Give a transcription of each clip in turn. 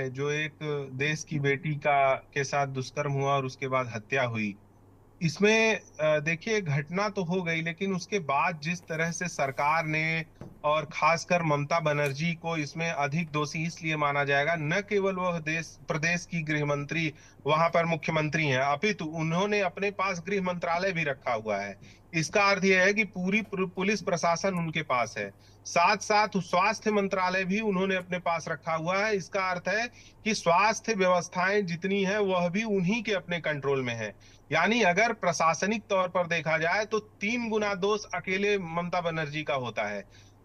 है जो एक देश की बेटी का के साथ दुष्कर्म हुआ और उसके बाद हत्या हुई, इसमें देखिए घटना तो हो गई, लेकिन उसके बाद जिस तरह से सरकार ने और खासकर ममता बनर्जी को इसमें अधिक दोषी इसलिए माना जाएगा, न केवल वह देश प्रदेश की गृह मंत्री वहां पर मुख्यमंत्री हैं, अपितु उन्होंने अपने पास गृह मंत्रालय भी रखा हुआ है। इसका अर्थ यह है कि पूरी पुलिस प्रशासन उनके पास है। साथ साथ स्वास्थ्य मंत्रालय भी उन्होंने अपने पास रखा हुआ है। इसका अर्थ है कि स्वास्थ्य व्यवस्थाएं जितनी है वह भी उन्हीं के अपने कंट्रोल में है। यानी अगर प्रशासनिक तौर पर देखा जाए तो 3 गुना दोष अकेले ममता बनर्जी का होता है।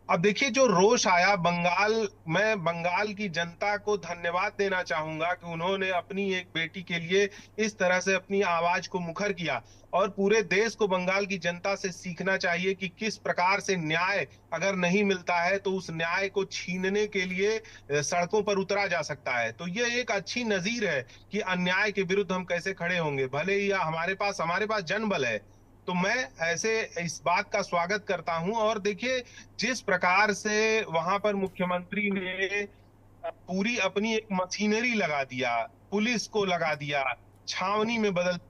अब देखिए जो रोष आया बंगाल, मैं बंगाल की जनता को धन्यवाद देना चाहूंगा कि उन्होंने अपनी एक बेटी के लिए इस तरह से अपनी आवाज को मुखर किया। और पूरे देश को बंगाल की जनता से सीखना चाहिए कि किस प्रकार से न्याय अगर नहीं मिलता है तो उस न्याय को छीनने के लिए सड़कों पर उतरा जा सकता है। तो ये एक अच्छी नजीर है कि अन्याय के विरुद्ध हम कैसे खड़े होंगे, भले ही हमारे पास जनबल है। तो मैं ऐसे इस बात का स्वागत करता हूं। और देखिए जिस प्रकार से वहां पर मुख्यमंत्री ने पूरी अपनी एक मशीनरी लगा दिया, पुलिस को लगा दिया, छावनी में बदल दिया,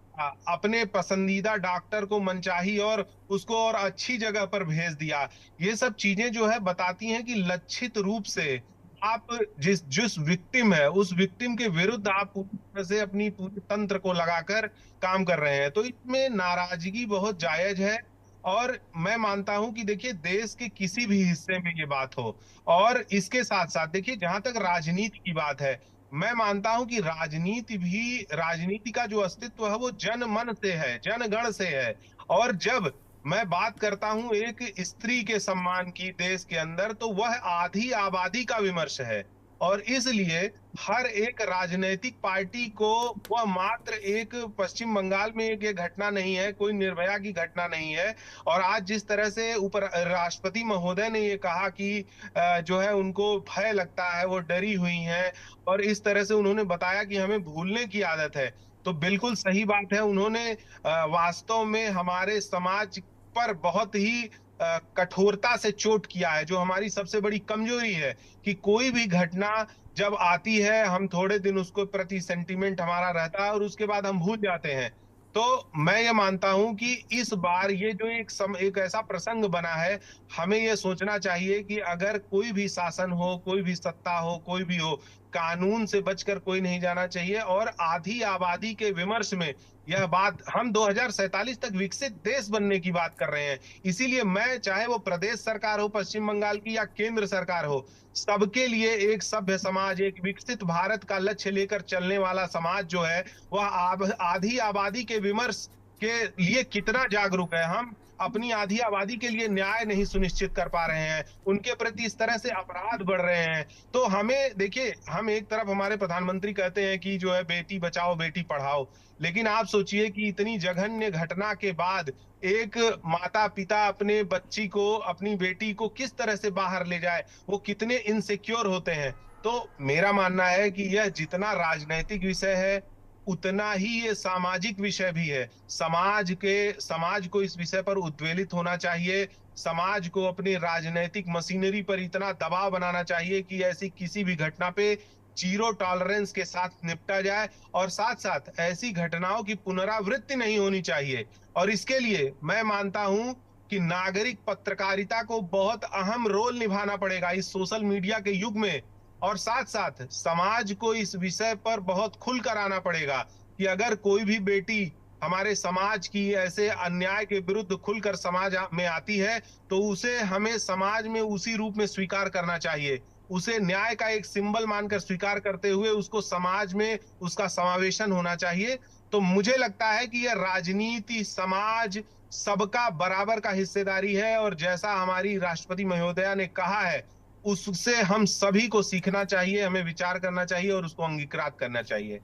अपने पसंदीदा डॉक्टर को मनचाही और उसको और अच्छी जगह पर भेज दिया। ये सब चीजें जो है बताती हैं कि लक्षित रूप से आप जिस जिस विक्टिम है उस विक्टिम के विरुद्ध आप पूरी तरह से अपनी पूरी तंत्र को लगाकर काम कर रहे हैं। तो इसमें नाराजगी बहुत जायज है। और मैं मानता हूं कि देखिए देश के किसी भी हिस्से में ये बात हो, और इसके साथ साथ देखिए जहां तक राजनीति की बात है, मैं मानता हूं कि राजनीति का जो अस्तित्व है वो जन मन से है, जनगण से है। और जब मैं बात करता हूं एक स्त्री के सम्मान की देश के अंदर, तो वह आधी आबादी का विमर्श है। और इसलिए हर एक राजनीतिक पार्टी को वह मात्र एक पश्चिम बंगाल में एक ये घटना नहीं है, कोई निर्भया की घटना नहीं है। और आज जिस तरह से उप राष्ट्रपति महोदय ने ये कहा कि जो है उनको भय लगता है, वो डरी हुई हैं, और इस तरह से उन्होंने बताया कि हमें भूलने की आदत है। तो बिल्कुल सही बात है। उन्होंने वास्तव में हमारे समाज पर बहुत ही कठोरता से चोट किया है, जो हमारी सबसे बड़ी कमजोरी है कि कोई भी घटना जब आती है हम थोड़े दिन उसको प्रति सेंटीमेंट हमारा रहता है और उसके बाद हम भूल जाते हैं। तो मैं ये मानता हूं कि इस बार ये जो एक ऐसा प्रसंग बना है, हमें ये सोचना चाहिए कि अगर कोई भी शासन हो, कोई भी सत्ता हो, कोई भी हो, कानून से बचकर कोई नहीं जाना चाहिए। और आधी आबादी के विमर्श में यह बात, हम 2047 तक विकसित देश बनने की बात कर रहे हैं। इसीलिए मैं, चाहे वो प्रदेश सरकार हो पश्चिम बंगाल की या केंद्र सरकार हो, सबके लिए एक सभ्य समाज, एक विकसित भारत का लक्ष्य लेकर चलने वाला समाज जो है वह आधी आबादी के विमर्श के लिए कितना जागरूक है। हम अपनी आधी आबादी के लिए न्याय नहीं सुनिश्चित कर पा रहे हैं, उनके प्रति इस तरह से अपराध बढ़ रहे हैं। तो हमें देखिए, हम एक तरफ हमारे प्रधानमंत्री कहते हैं कि जो है बेटी बचाओ बेटी पढ़ाओ, लेकिन आप सोचिए कि इतनी जघन्य घटना के बाद एक माता पिता अपने बच्ची को, अपनी बेटी को किस तरह से बाहर ले जाए, वो कितने इनसिक्योर होते हैं। तो मेरा मानना है कि यह जितना राजनैतिक विषय है उतना ही ये सामाजिक विषय भी है। समाज को इस विषय पर उद्वेलित होना चाहिए। समाज को अपनी राजनैतिक मशीनरी पर इतना दबाव बनाना चाहिए कि ऐसी किसी भी घटना पे जीरो टॉलरेंस के साथ निपटा जाए, और साथ साथ ऐसी घटनाओं की पुनरावृत्ति नहीं होनी चाहिए। और इसके लिए मैं मानता हूं कि नागरिक पत्रकारिता को बहुत अहम रोल निभाना पड़ेगा इस सोशल मीडिया के युग में। और साथ साथ समाज को इस विषय पर बहुत खुलकर आना पड़ेगा कि अगर कोई भी बेटी हमारे समाज की ऐसे अन्याय के विरुद्ध खुलकर समाज में आती है, तो उसे हमें समाज में उसी रूप में स्वीकार करना चाहिए। उसे न्याय का एक सिंबल मानकर स्वीकार करते हुए उसको समाज में उसका समावेशन होना चाहिए। तो मुझे लगता है कि यह राजनीति, समाज, सबका बराबर का हिस्सेदारी है। और जैसा हमारी राष्ट्रपति महोदया ने कहा है, उससे हम सभी को सीखना चाहिए, हमें विचार करना चाहिए और उसको अंगीकार करना चाहिए।